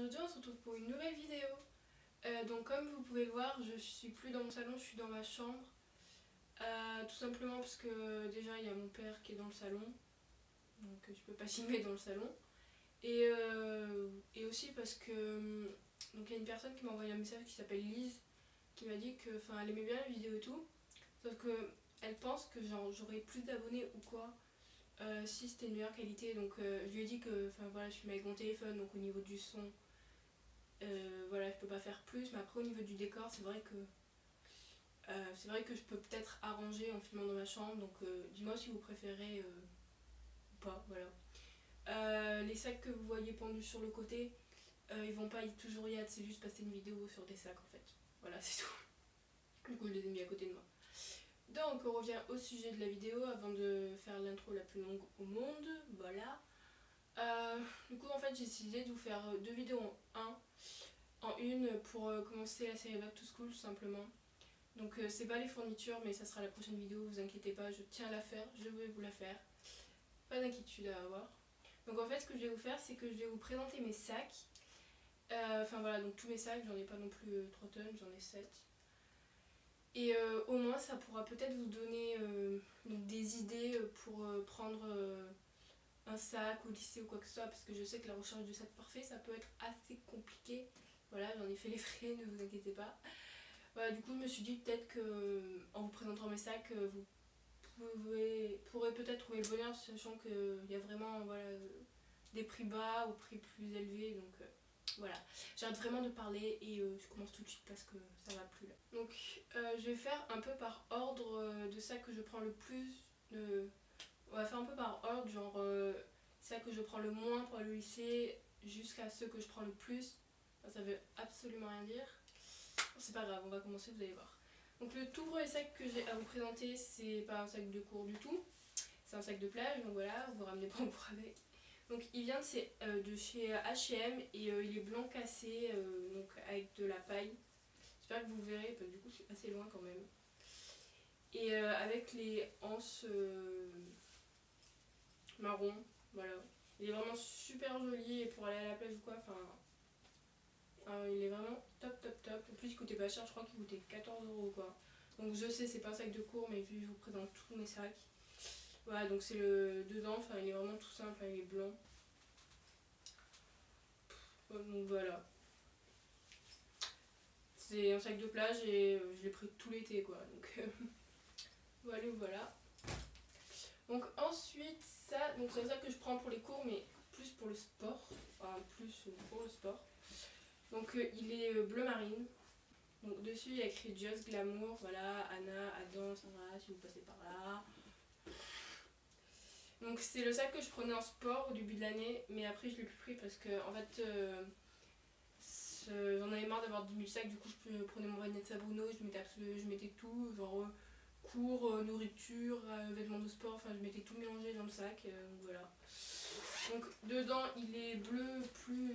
aujourd'hui on se retrouve pour une nouvelle vidéo. Donc comme vous pouvez le voir, je suis plus dans mon salon, je suis dans ma chambre. Tout simplement parce que déjà il y a mon père qui est dans le salon, donc je peux pas filmer dans le salon. Et aussi parce que donc il y a une personne qui m'a envoyé un message qui s'appelle Lise, qui m'a dit que elle aimait bien la vidéo et tout, sauf que elle pense que j'aurais plus d'abonnés ou quoi si c'était une meilleure qualité. Donc je lui ai dit que voilà, je filmais avec mon téléphone, donc au niveau du son voilà, je peux pas faire plus, mais après au niveau du décor c'est vrai que je peux peut-être arranger en filmant dans ma chambre. Donc dis-moi si vous préférez ou pas, voilà. Les sacs que vous voyez pendus sur le côté, ils vont pas toujours y être, c'est juste passer une vidéo sur des sacs en fait. Voilà, c'est tout. Du coup je les ai mis à côté de moi. Donc on revient au sujet de la vidéo avant de faire l'intro la plus longue au monde. Voilà. Du coup en fait j'ai décidé de vous faire deux vidéos en une pour commencer la série Back to School tout simplement. Donc c'est pas les fournitures, mais ça sera la prochaine vidéo, vous inquiétez pas, je tiens à la faire, je vais vous la faire. Pas d'inquiétude à avoir. Donc en fait ce que je vais vous faire, c'est que je vais vous présenter mes sacs. Voilà, donc tous mes sacs, j'en ai pas non plus 3 tonnes, j'en ai 7. Et au moins ça pourra peut-être vous donner des idées pour prendre un sac au lycée ou quoi que ce soit, parce que je sais que la recherche de sac parfait ça peut être assez compliqué. Voilà, j'en ai fait les frais, ne vous inquiétez pas. Voilà, du coup je me suis dit peut-être que en vous présentant mes sacs, vous pourrez peut-être trouver le bonheur, sachant qu'il y a vraiment voilà, des prix bas ou prix plus élevés. Donc voilà, j'arrête vraiment de parler et je commence tout de suite parce que ça va plus là. Donc je vais faire un peu par ordre de sacs que je prends le plus. On va faire un peu par ordre, genre sacs que je prends le moins pour aller au lycée jusqu'à ceux que je prends le plus. Ça veut absolument rien dire. C'est pas grave, on va commencer, vous allez voir. Donc le tout premier sac que j'ai à vous présenter, c'est pas un sac de cours du tout, c'est un sac de plage, donc voilà, vous ramenez pas en cours avec. Donc il vient de chez H&M et il est blanc cassé, donc avec de la paille. J'espère que vous le verrez, du coup c'est assez loin quand même. Et avec les anses marron, voilà. Il est vraiment super joli et pour aller à la plage ou quoi, il est vraiment top top top. En plus il coûtait pas cher, je crois qu'il coûtait 14 € quoi. Donc je sais c'est pas un sac de cours, mais vu que je vous présente tous mes sacs. Voilà, donc c'est le dedans, il est vraiment tout simple, il est blanc. Donc voilà. C'est un sac de plage et je l'ai pris tout l'été quoi. Donc voilà. Donc ensuite donc c'est un sac que je prends pour les cours, mais plus pour le sport. Enfin plus pour le sport. Donc il est bleu marine. Donc dessus il y a écrit Just Glamour, voilà, Anna, Adam, Sandra, si vous passez par là. Donc c'est le sac que je prenais en sport au début de l'année, mais après je l'ai plus pris parce que en fait j'en avais marre d'avoir 10 000 sacs. Du coup je prenais mon Vanessa Sabruno, je mettais tout, genre cours, nourriture, vêtements de sport, je mettais tout mélangé dans le sac, voilà. Donc dedans il est bleu plus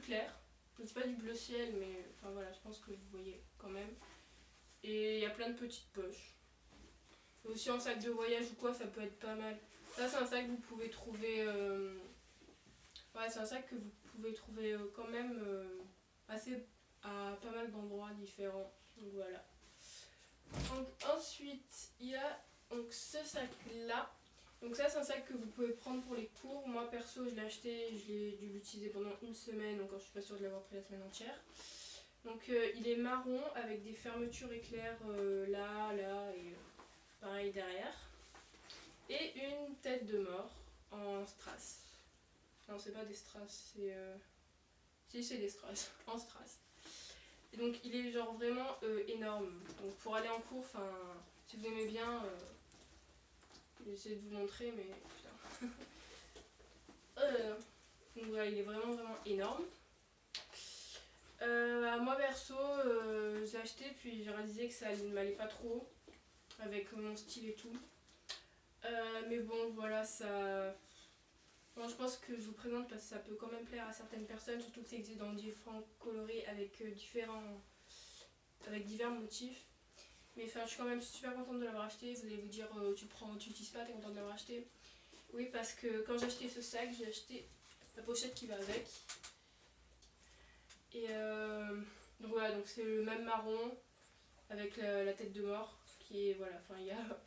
clair. C'est pas du bleu ciel, mais voilà, je pense que vous voyez quand même. Et il y a plein de petites poches. Et aussi en sac de voyage ou quoi, ça peut être pas mal. Ça c'est un sac que vous pouvez trouver c'est un sac que vous pouvez trouver quand même assez à pas mal d'endroits différents. Donc voilà. Donc ensuite il y a donc ce sac là. Donc ça c'est un sac que vous pouvez prendre pour les cours. Moi perso je l'ai acheté, je l'ai dû l'utiliser pendant une semaine, encore je suis pas sûre de l'avoir pris la semaine entière. Donc il est marron avec des fermetures éclairs là et pareil derrière. Et une tête de mort en strass. Non c'est pas des strass, c'est... Si c'est des strass, en strass. Et donc il est genre vraiment énorme. Donc pour aller en cours, si vous aimez bien... J'essaie de vous montrer, mais putain. Donc voilà, il est vraiment énorme. Moi perso, j'ai acheté puis j'ai réalisé que ça ne m'allait pas trop avec mon style et tout. Mais bon, voilà, ça. Bon, je pense que je vous présente parce que ça peut quand même plaire à certaines personnes, surtout que ça existe dans différents coloris avec divers motifs. Mais je suis quand même super contente de l'avoir acheté. Vous allez vous dire, tu l'utilises pas, t'es contente de l'avoir acheté. Oui, parce que quand j'ai acheté ce sac, j'ai acheté la pochette qui va avec. Et donc voilà, donc c'est le même marron avec la tête de mort qui est voilà, enfin il y a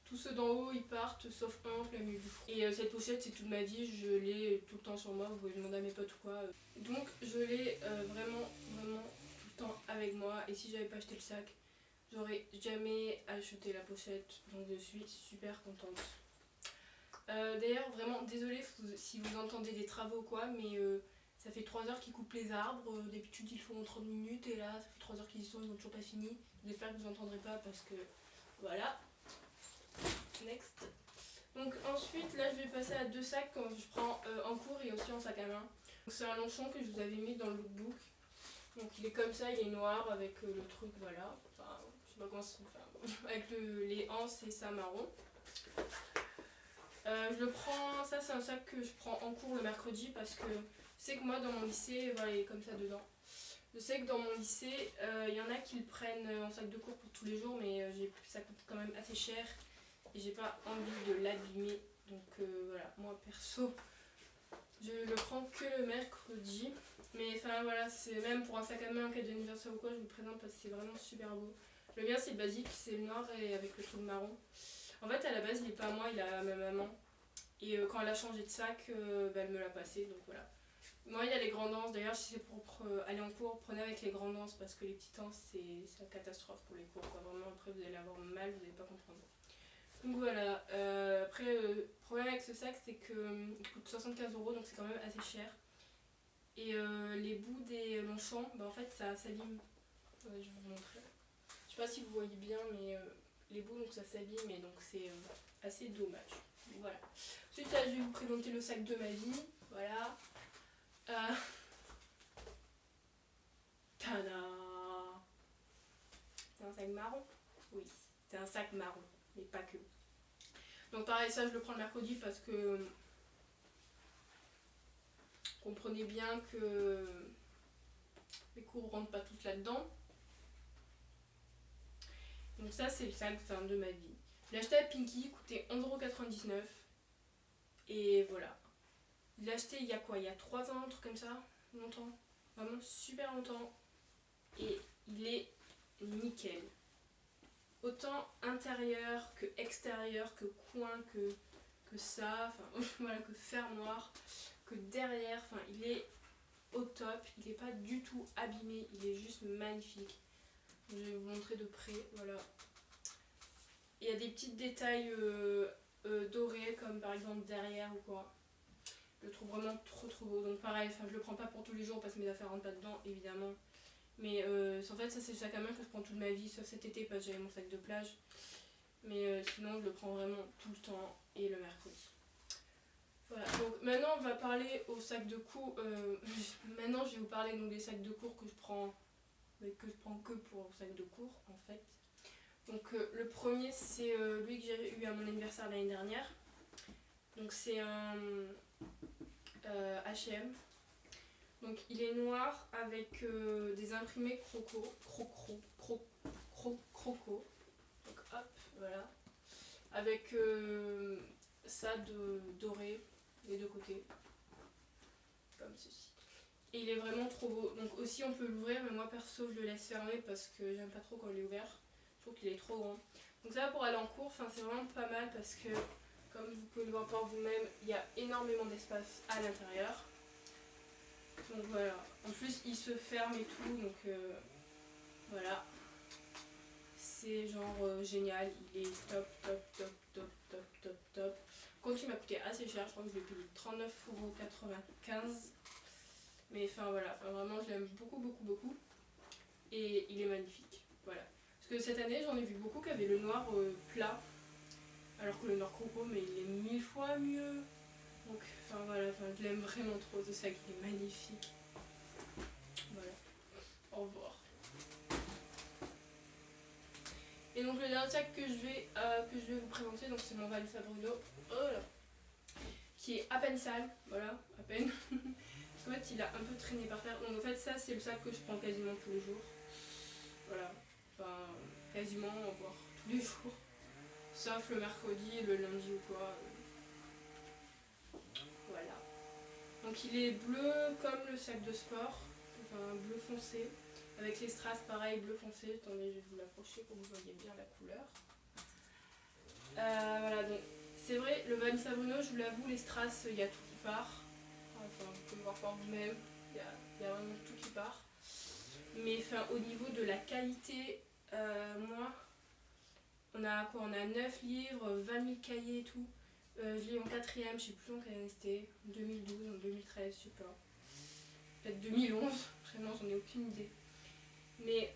tous ceux d'en haut ils partent sauf un en plein milieu du front. Et cette pochette c'est toute ma vie, je l'ai tout le temps sur moi, vous pouvez demander à mes potes ou quoi. Donc je l'ai vraiment tout le temps avec moi et si j'avais pas acheté le sac, j'aurais jamais acheté la pochette, donc je suis super contente. D'ailleurs vraiment désolée si vous entendez des travaux ou quoi, mais ça fait 3 heures qu'ils coupent les arbres, d'habitude ils font 30 minutes et là ça fait 3 heures qu'ils y sont, ils n'ont toujours pas fini. J'espère que vous n'entendrez pas parce que voilà. Next. Donc ensuite là je vais passer à 2 sacs quand je prends en cours et aussi en sac à main. C'est un Longchamp que je vous avais mis dans le lookbook. Donc il est comme ça, il est noir avec le truc voilà. Enfin je sais pas comment ça se fait. Avec les anses et ça marron. Je le prends, ça c'est un sac que je prends en cours le mercredi parce que je sais que moi dans mon lycée, voilà il est comme ça dedans. Je sais que dans mon lycée, il y en a qui le prennent en sac de cours pour tous les jours, mais ça coûte quand même assez cher et j'ai pas envie de l'abîmer. Donc voilà, moi perso, je le prends que le mercredi. Mais enfin voilà, c'est même pour un sac à main en cas d'anniversaire ou quoi, je vous le présente parce que c'est vraiment super beau. Le mien c'est basique, c'est le noir et avec le truc marron. En fait à la base il est pas à moi, il est à ma maman. Et quand elle a changé de sac, elle me l'a passé, donc voilà. Moi il y a les grandes anses, d'ailleurs si c'est pour aller en cours, prenez avec les grandes anses parce que les petites anses c'est la catastrophe pour les cours, quoi. Vraiment après vous allez avoir mal, vous n'allez pas comprendre. Donc voilà, après le problème avec ce sac c'est qu'il coûte 75 €, donc c'est quand même assez cher. Et les bouts des Longchamp, en fait ça s'abîme. Je vais vous montrer. Je sais pas si vous voyez bien, mais les bouts donc ça s'abîme et donc c'est assez dommage. Voilà. Ensuite là je vais vous présenter le sac de ma vie. Voilà. Tada! C'est un sac marron? Oui, c'est un sac marron, mais pas que. Donc pareil, ça je le prends le mercredi parce que comprenez bien que les cours rentrent pas tous là-dedans. Donc ça c'est le sac de ma vie. Je l'ai acheté à Pinky, il coûtait 11,99 €. Et voilà. Je l'ai acheté il y a quoi? Il y a 3 ans, un truc comme ça. Longtemps. Vraiment super longtemps. Et il est nickel. Autant intérieur que extérieur, que coin, que ça, enfin voilà, que fermoir, que derrière, enfin il est au top, il n'est pas du tout abîmé, il est juste magnifique. Je vais vous montrer de près, voilà. Il y a des petits détails dorés comme par exemple derrière ou quoi. Je le trouve vraiment trop beau, donc pareil, je le prends pas pour tous les jours parce que mes affaires rentrent pas dedans évidemment. Mais en fait ça c'est le sac à main que je prends toute ma vie, sauf cet été parce que j'avais mon sac de plage. Mais sinon je le prends vraiment tout le temps et le mercredi. Voilà, donc maintenant on va parler au sac de cours. Maintenant je vais vous parler donc, des sacs de cours que je prends, mais que je prends que pour le sac de cours en fait. Donc le premier c'est lui que j'ai eu à mon anniversaire l'année dernière. Donc c'est un H&M. Donc il est noir avec des imprimés croco. Donc hop, voilà. Avec ça de doré des deux côtés. Comme ceci. Et il est vraiment trop beau. Donc aussi on peut l'ouvrir, mais moi perso je le laisse fermer parce que j'aime pas trop quand il est ouvert. Je trouve qu'il est trop grand. Donc ça pour aller en cours, c'est vraiment pas mal parce que comme vous pouvez le voir par vous-même, il y a énormément d'espace à l'intérieur. Donc voilà, en plus il se ferme et tout, donc voilà, c'est genre génial, il est top. Quand il m'a coûté assez cher, je crois que je l'ai payé 39,95 €, mais enfin voilà, vraiment je l'aime beaucoup et il est magnifique, voilà. Parce que cette année j'en ai vu beaucoup qui avaient le noir plat, alors que le noir croco, mais il est 1000 fois mieux. Donc enfin voilà, je l'aime vraiment trop, ce sac il est magnifique. Voilà, au revoir. Et donc le dernier sac que je vais vous présenter, donc c'est mon Valsa Bruno, qui est à peine sale, voilà, à peine. Parce qu'en fait il a un peu traîné par terre. Donc en fait ça c'est le sac que je prends quasiment tous les jours. Voilà, enfin quasiment, voire tous les jours. Sauf le mercredi, le lundi ou quoi. Voilà. Donc Donc il est bleu comme le sac de sport, enfin bleu foncé, avec les strass pareil bleu foncé. Attendez, je vais vous l'approcher pour que vous voyez bien la couleur. Voilà, donc c'est vrai, le Vans Savonneau, je vous l'avoue, les strass, il y a tout qui part. Enfin, vous pouvez le voir par vous-même, il y a vraiment tout qui part. Mais enfin, au niveau de la qualité, moi, on a quoi? On a 9 livres, 20 000 cahiers et tout. Je l'ai en quatrième, je sais plus en quelle année c'était, en 2012, en 2013, je sais pas. Peut-être 2011, vraiment j'en ai aucune idée. Mais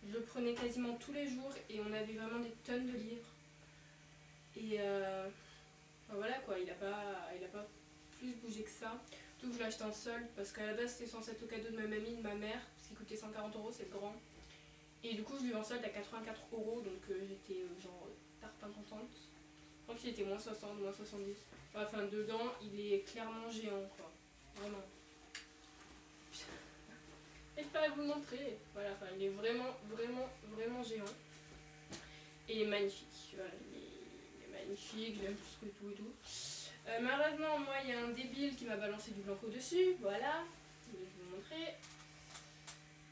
je le prenais quasiment tous les jours et on avait vraiment des tonnes de livres. Et enfin, voilà quoi, il a pas plus bougé que ça. Tout je l'ai acheté en solde parce qu'à la base c'était censé être au cadeau de ma mamie, de ma mère, parce qu'il coûtait 140 €, c'est le grand. Et du coup je l'ai eu en solde à 84 €, donc j'étais genre tarpin contente. Je crois qu'il était moins 60, moins 70. Enfin dedans il est clairement géant quoi, vraiment. Et je peux pas vous le montrer, voilà, enfin il est vraiment géant. Et il est magnifique, voilà, il est magnifique, je l'aime plus que tout et tout. Malheureusement, moi, il y a un débile qui m'a balancé du blanco dessus, voilà, je vais vous montrer.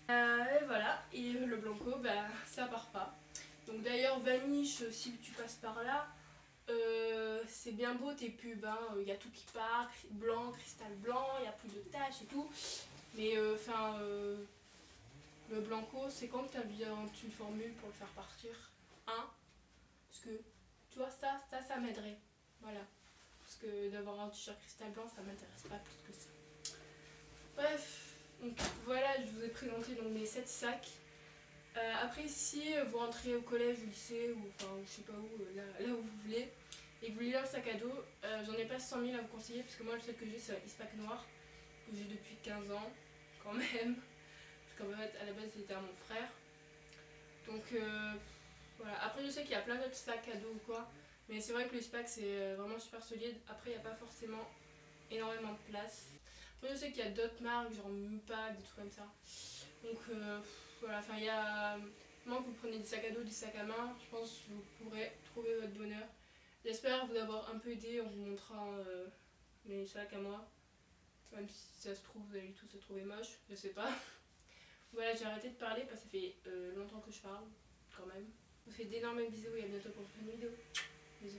Et voilà, et le blanco, bah, ça part pas. Donc d'ailleurs, Vanish, si tu passes par là, c'est bien beau tes pubs, hein, y a tout qui part, blanc, cristal blanc, il n'y a plus de taches et tout. Mais enfin, le blanco, c'est quand que tu as une formule pour le faire partir, hein? Parce que, tu vois, ça m'aiderait, voilà. Parce que d'avoir un t-shirt cristal blanc, ça m'intéresse pas plus que ça. Bref, donc voilà, je vous ai présenté donc mes 7 sacs. Après, si vous rentrez au collège, au lycée, ou enfin, je sais pas où, là où vous voulez, et que vous voulez un sac à dos, j'en ai pas 100 000 à vous conseiller, parce que moi, le seul que j'ai, c'est un Ispac noir, que j'ai depuis 15 ans, quand même. Parce qu'en fait, à la base, c'était à mon frère. Donc, voilà. Après, je sais qu'il y a plein d'autres sacs à dos ou quoi, mais c'est vrai que le Ispac, c'est vraiment super solide. Après, il n'y a pas forcément énormément de place. Après, je sais qu'il y a d'autres marques, genre Mupac, des trucs comme ça. Donc, voilà, enfin, il y a. Moi, que vous prenez des sacs à dos, des sacs à main, je pense que vous pourrez trouver votre bonheur. J'espère vous avoir un peu aidé en vous montrant mes sacs à moi. Même si ça se trouve, vous allez tous se trouver moche, je sais pas. Voilà, j'ai arrêté de parler parce que ça fait longtemps que je parle, quand même. Je vous fais d'énormes bisous et à bientôt pour une prochaine vidéo. Bisous.